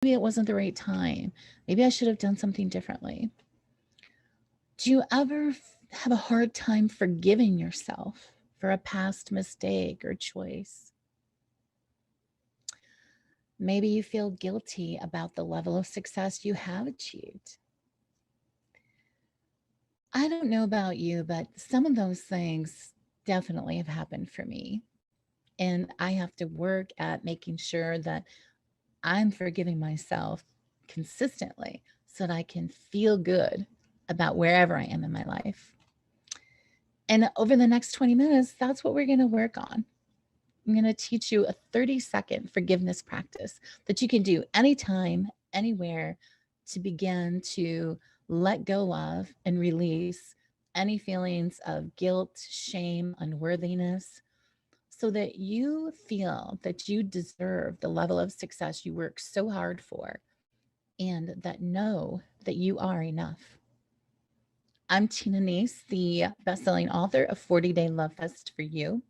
it wasn't the right time. Maybe I should have done something differently. Do you ever have a hard time forgiving yourself for a past mistake or choice? Maybe you feel guilty about the level of success you have achieved. I don't know about you, but some of those things definitely have happened for me. And I have to work at making sure that I'm forgiving myself consistently so that I can feel good about wherever I am in my life. And over the next 20 minutes, that's what we're going to work on. I'm going to teach you a 30-second forgiveness practice that you can do anytime, anywhere to begin to let go of and release any feelings of guilt, shame, unworthiness, so that you feel that you deserve the level of success you work so hard for and that know that you are enough. I'm Tina Neese, the best-selling author of 40 Day Love Fest for You.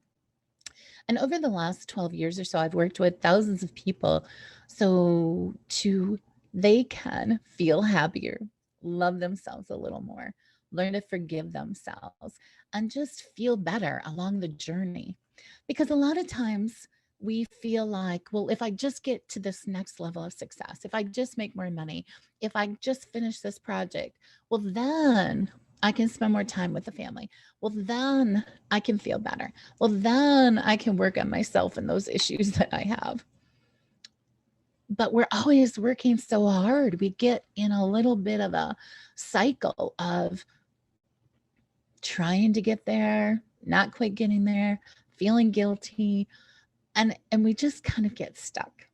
And over the last 12 years or so, I've worked with thousands of people so to they can feel happier, love themselves a little more, learn to forgive themselves, and just feel better along the journey. Because a lot of times we feel like, well, if I just get to this next level of success, if I just make more money, if I just finish this project, well, then I can spend more time with the family. Well, then I can feel better. Well, then I can work on myself and those issues that I have. But we're always working so hard. We get in a little bit of a cycle of trying to get there, not quite getting there, feeling guilty, and we just kind of get stuck.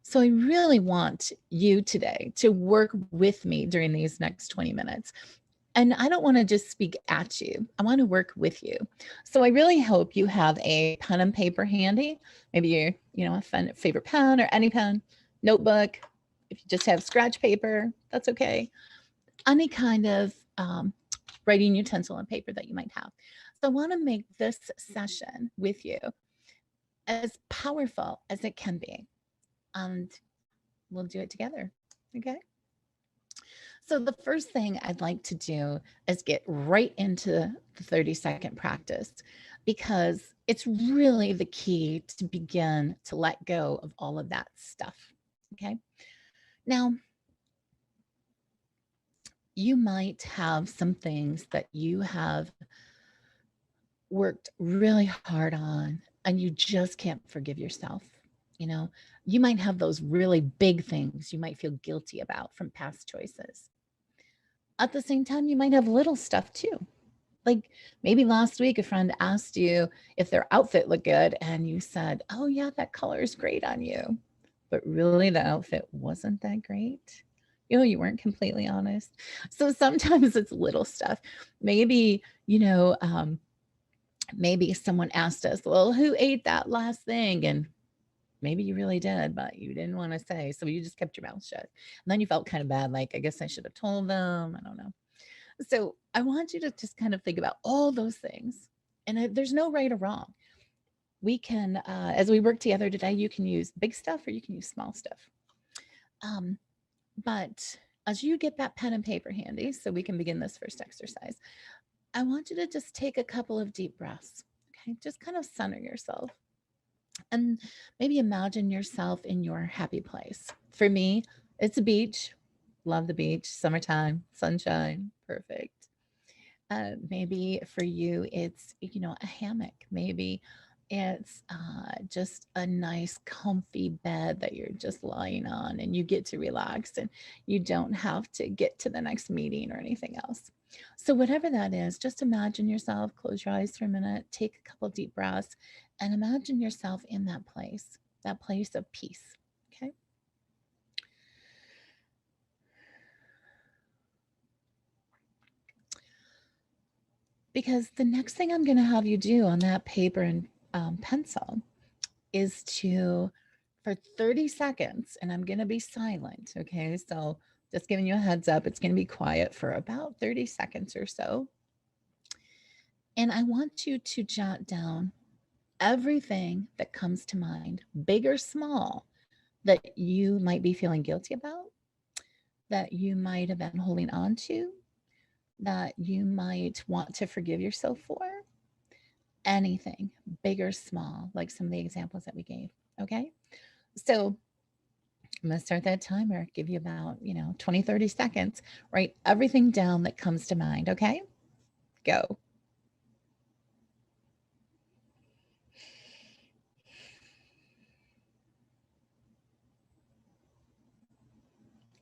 So I really want you today to work with me during these next 20 minutes. And I don't want to just speak at you. I want to work with you. So I really hope you have a pen and paper handy. Maybe a favorite pen or any pen, notebook. If you just have scratch paper, that's okay. Any kind of writing utensil and paper that you might have. So I want to make this session with you as powerful as it can be. And we'll do it together. Okay. So, the first thing I'd like to do is get right into the 30-second practice because it's really the key to begin to let go of all of that stuff. Okay. Now, you might have some things that you have worked really hard on and you just can't forgive yourself. You know, you might have those really big things you might feel guilty about from past choices. At the same time, you might have little stuff too. Like maybe last week a friend asked you if their outfit looked good and you said, "Oh yeah, that color is great on you." But really the outfit wasn't that great. You weren't completely honest. So sometimes it's little stuff. Maybe, maybe someone asked us, "Well, who ate that last thing?" And maybe you really did, but you didn't want to say. So you just kept your mouth shut. And then you felt kind of bad, like, I guess I should have told them. I don't know. So I want you to just kind of think about all those things. And there's no right or wrong. We can, as we work together today, you can use big stuff or you can use small stuff. But as you get that pen and paper handy, so we can begin this first exercise, I want you to just take a couple of deep breaths. Okay. Just kind of center yourself and maybe imagine yourself in your happy place. For me, it's a beach. Love the beach, summertime, sunshine, perfect. Maybe for you, it's, a hammock. Maybe it's just a nice, comfy bed that you're just lying on and you get to relax and you don't have to get to the next meeting or anything else. So, whatever that is, just imagine yourself, close your eyes for a minute, take a couple deep breaths, and imagine yourself in that place of peace. Okay. Because the next thing I'm going to have you do on that paper and pencil is for 30 seconds, and I'm going to be silent. Okay. So just giving you a heads up, it's going to be quiet for about 30 seconds or so. And I want you to jot down everything that comes to mind, big or small, that you might be feeling guilty about, that you might have been holding on to, that you might want to forgive yourself for? Anything, big or small, like some of the examples that we gave. Okay. So I'm going to start that timer, give you about, 20, 30 seconds. Write everything down that comes to mind. Okay. Go.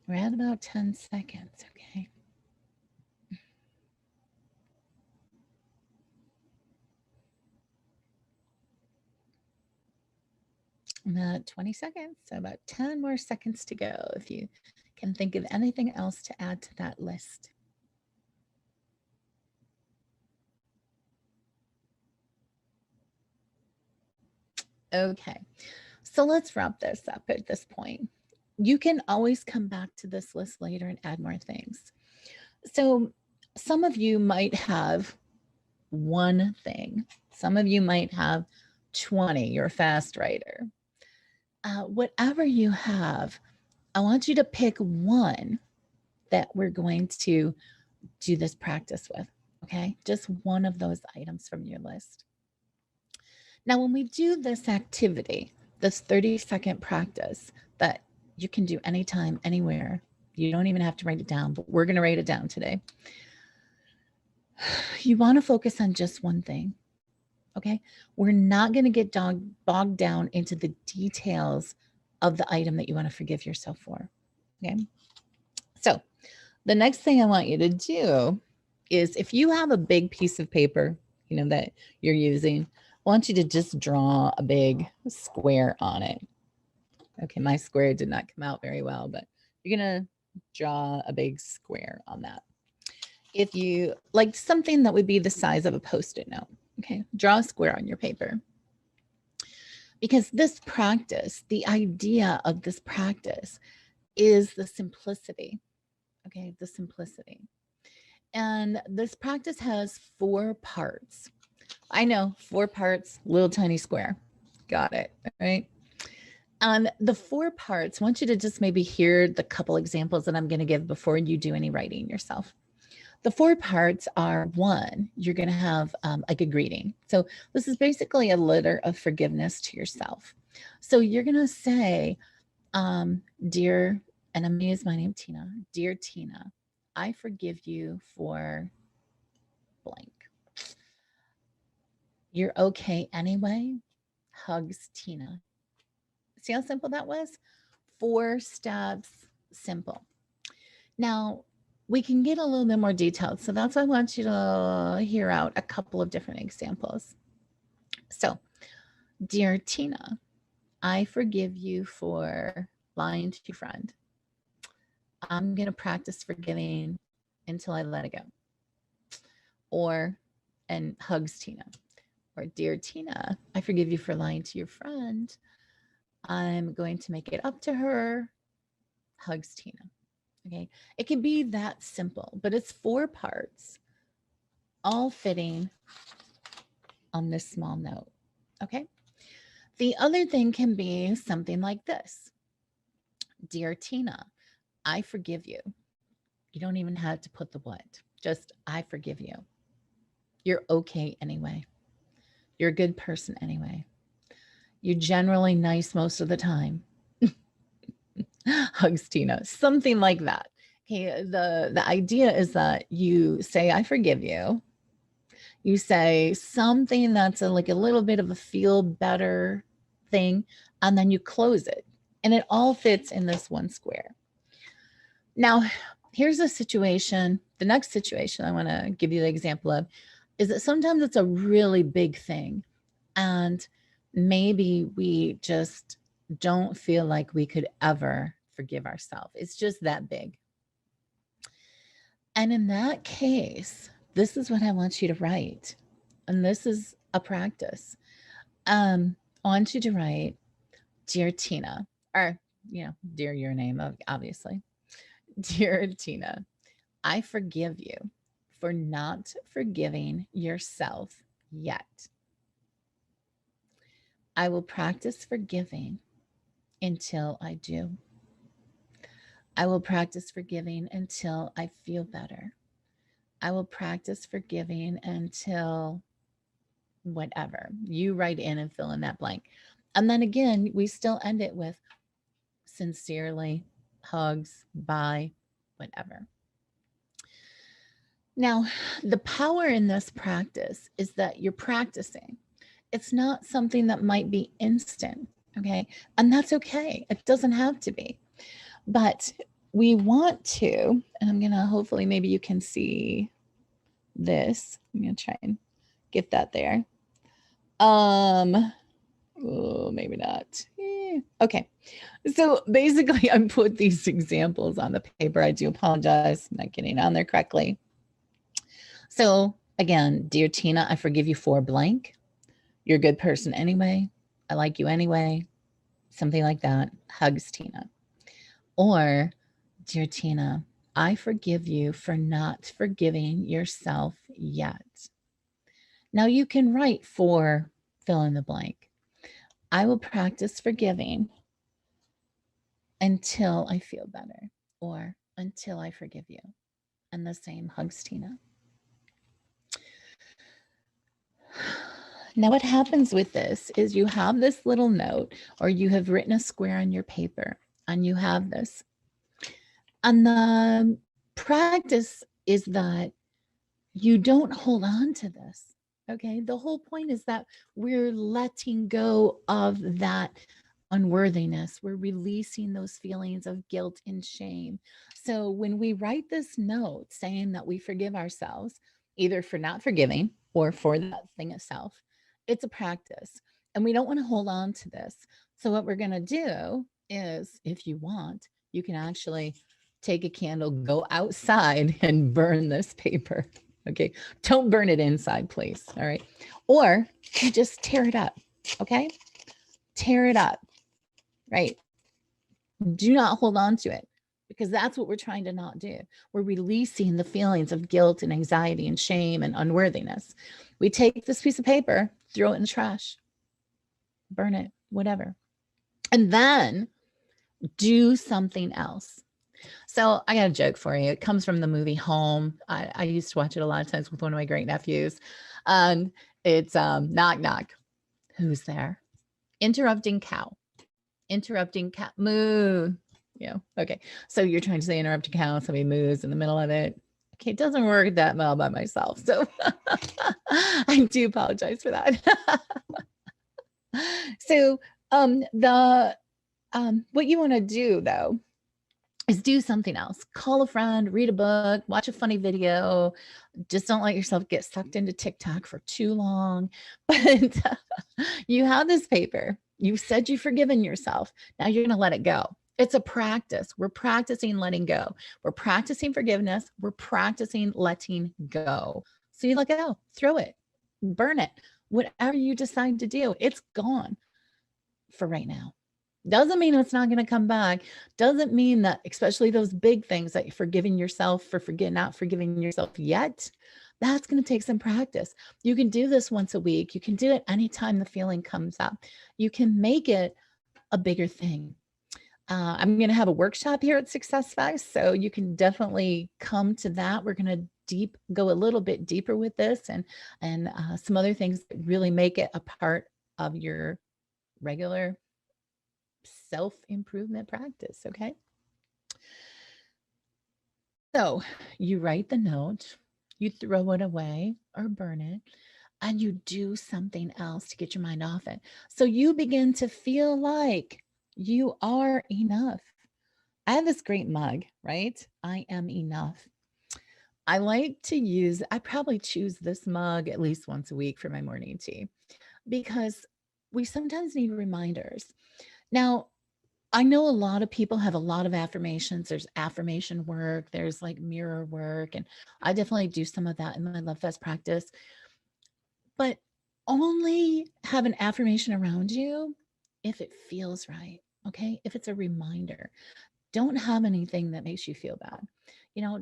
We're at about 10 seconds. Okay. I'm at 20 seconds. So about 10 more seconds to go. If you can think of anything else to add to that list. Okay. So let's wrap this up at this point. You can always come back to this list later and add more things. So some of you might have one thing, some of you might have 20. You're a fast writer. Whatever you have, I want you to pick one that we're going to do this practice with. Okay, just one of those items from your list. Now, when we do this activity, this 30-second practice that you can do anytime, anywhere, you don't even have to write it down, but we're going to write it down today. You want to focus on just one thing. Okay. We're not going to get bogged down into the details of the item that you want to forgive yourself for. Okay. So the next thing I want you to do is, if you have a big piece of paper, that you're using, I want you to just draw a big square on it. Okay. My square did not come out very well, but you're going to draw a big square on that. If you like something that would be the size of a Post-it note, okay, draw a square on your paper. Because this practice, the idea of this practice is the simplicity, okay, the simplicity. And this practice has 4 parts. I know, 4 parts, little tiny square. Got it, right? And the 4 parts, I want you to just maybe hear the couple examples that I'm going to give before you do any writing yourself. The 4 parts are: 1, you're going to have like a greeting. So this is basically a letter of forgiveness to yourself. So you're going to say, dear, and I'm going to use my name, Tina. Dear Tina, I forgive you for blank. You're okay anyway. Hugs, Tina. See how simple that was? 4 steps, simple. Now, we can get a little bit more detailed. So that's why I want you to hear out a couple of different examples. So, dear Tina, I forgive you for lying to your friend. I'm going to practice forgiving until I let it go. Or, and hugs Tina. Or, dear Tina, I forgive you for lying to your friend. I'm going to make it up to her. Hugs Tina. Okay. It can be that simple, but it's 4 parts, all fitting on this small note. Okay. The other thing can be something like this. Dear Tina, I forgive you. You don't even have to put the what, just I forgive you. You're okay anyway. You're a good person anyway. You're generally nice most of the time. Hugs Tina, something like that. Okay, the idea is that you say I forgive you. You say something that's like a little bit of a feel better thing, and then you close it, and it all fits in this one square. Now, here's a situation. The next situation I want to give you the example of is that sometimes it's a really big thing, and maybe we just don't feel like we could ever forgive ourselves. It's just that big. And in that case, this is what I want you to write. And this is a practice. I want you to write, dear Tina, or, dear your name, obviously. Dear Tina, I forgive you for not forgiving yourself yet. I will practice forgiving until I do. I will practice forgiving until I feel better. I will practice forgiving until whatever. You write in and fill in that blank. And then again, we still end it with sincerely, hugs, bye, whatever. Now, the power in this practice is that you're practicing. It's not something that might be instant, okay? And that's okay. It doesn't have to be. But we want to, and I'm going to hopefully maybe you can see this. I'm going to try and get that there. Oh, maybe not. Okay. So basically, I put these examples on the paper. I do apologize. I'm not getting on there correctly. So again, dear Tina, I forgive you for blank. You're a good person anyway. I like you anyway. Something like that. Hugs, Tina. Or, dear Tina, I forgive you for not forgiving yourself yet. Now you can write for fill in the blank. I will practice forgiving until I feel better, or until I forgive you. And the same, hugs, Tina. Now, what happens with this is you have this little note, or you have written a square on your paper, and you have this. And the practice is that you don't hold on to this. Okay. The whole point is that we're letting go of that unworthiness. We're releasing those feelings of guilt and shame. So when we write this note saying that we forgive ourselves, either for not forgiving or for that thing itself, it's a practice. And we don't want to hold on to this. So what we're going to do is, if you want, you can actually take a candle, go outside and burn this paper. Okay. Don't burn it inside, please. All right. Or you just tear it up. Okay. Tear it up. Right. Do not hold on to it, because that's what we're trying to not do. We're releasing the feelings of guilt and anxiety and shame and unworthiness. We take this piece of paper, throw it in the trash, burn it, whatever, and then do something else. So I got a joke for you. It comes from the movie Home. I used to watch it a lot of times with one of my great nephews. And it's knock, knock. Who's there? Interrupting cow. Interrupting cow. Moo. Yeah. Okay. So you're trying to say interrupting cow. Somebody moves in the middle of it. Okay. It doesn't work that well by myself. So I do apologize for that. So what you want to do though is do something else. Call a friend, read a book, watch a funny video. Just don't let yourself get sucked into TikTok for too long. But you have this paper. You said you've forgiven yourself. Now you're going to let it go. It's a practice. We're practicing letting go. We're practicing forgiveness. We're practicing letting go. So you let go, throw it, burn it, whatever you decide to do, it's gone for right now. Doesn't mean it's not going to come back. Doesn't mean that, especially those big things that you're forgiving yourself for not forgiving yourself yet, that's going to take some practice. You can do this once a week. You can do it anytime the feeling comes up. You can make it a bigger thing. I'm going to have a workshop here at Successfest, so you can definitely come to that. We're going to go a little bit deeper with this and some other things that really make it a part of your regular self-improvement practice. Okay. So you write the note, you throw it away or burn it, and you do something else to get your mind off it. So you begin to feel like you are enough. I have this great mug, right? I am enough. I like to I probably choose this mug at least once a week for my morning tea, because we sometimes need reminders. Now, I know a lot of people have a lot of affirmations. There's affirmation work, there's like mirror work, and I definitely do some of that in my Love Fest practice. But only have an affirmation around you if it feels right. Okay. If it's a reminder, don't have anything that makes you feel bad.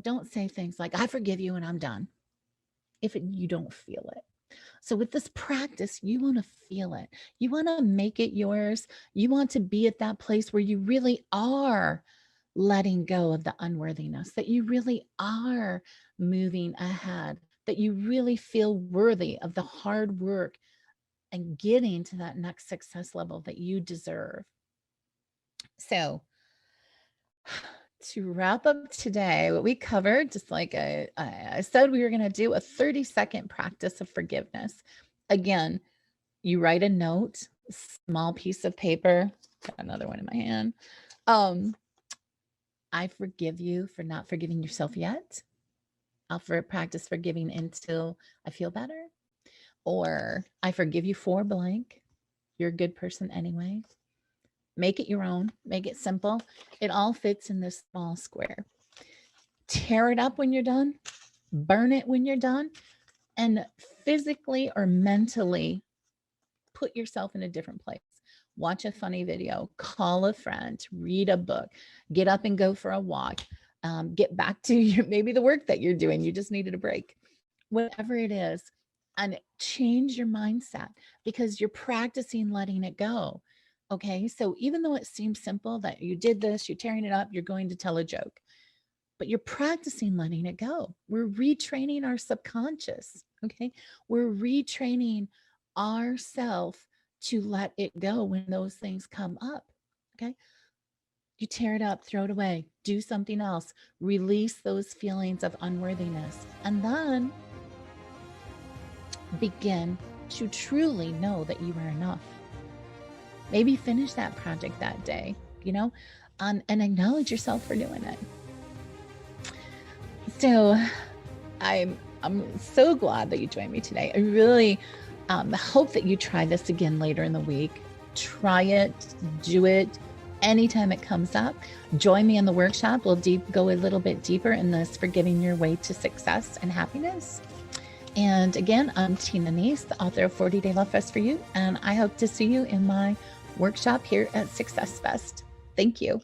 Don't say things like, I forgive you and I'm done, if you don't feel it. So with this practice, you want to feel it. You want to make it yours. You want to be at that place where you really are letting go of the unworthiness, that you really are moving ahead, that you really feel worthy of the hard work and getting to that next success level that you deserve. So, to wrap up today, what we covered, just like I said, we were going to do a 30-second practice of forgiveness. Again, you write a note, small piece of paper, got another one in my hand. I forgive you for not forgiving yourself yet. I'll practice forgiving until I feel better. Or I forgive you for blank. You're a good person anyway. Make it your own, make it simple. It all fits in this small square. Tear it up when you're done, burn it when you're done, and physically or mentally put yourself in a different place. Watch a funny video, call a friend, read a book, get up and go for a walk, get back to maybe the work that you're doing. You just needed a break. Whatever it is, and change your mindset because you're practicing letting it go. Okay. So even though it seems simple that you did this, you're tearing it up, you're going to tell a joke, but you're practicing letting it go. We're retraining our subconscious. Okay. We're retraining ourselves to let it go when those things come up. Okay. You tear it up, throw it away, do something else, release those feelings of unworthiness, and then begin to truly know that you are enough. Maybe finish that project that day, and acknowledge yourself for doing it. So I'm so glad that you joined me today. I really hope that you try this again later in the week. Try it, do it anytime it comes up. Join me in the workshop. We'll go a little bit deeper in this forgiving your way to success and happiness. And again, I'm Tina Neese, the author of 40-Day Love Fest for You, and I hope to see you in my workshop here at Success Fest. Thank you.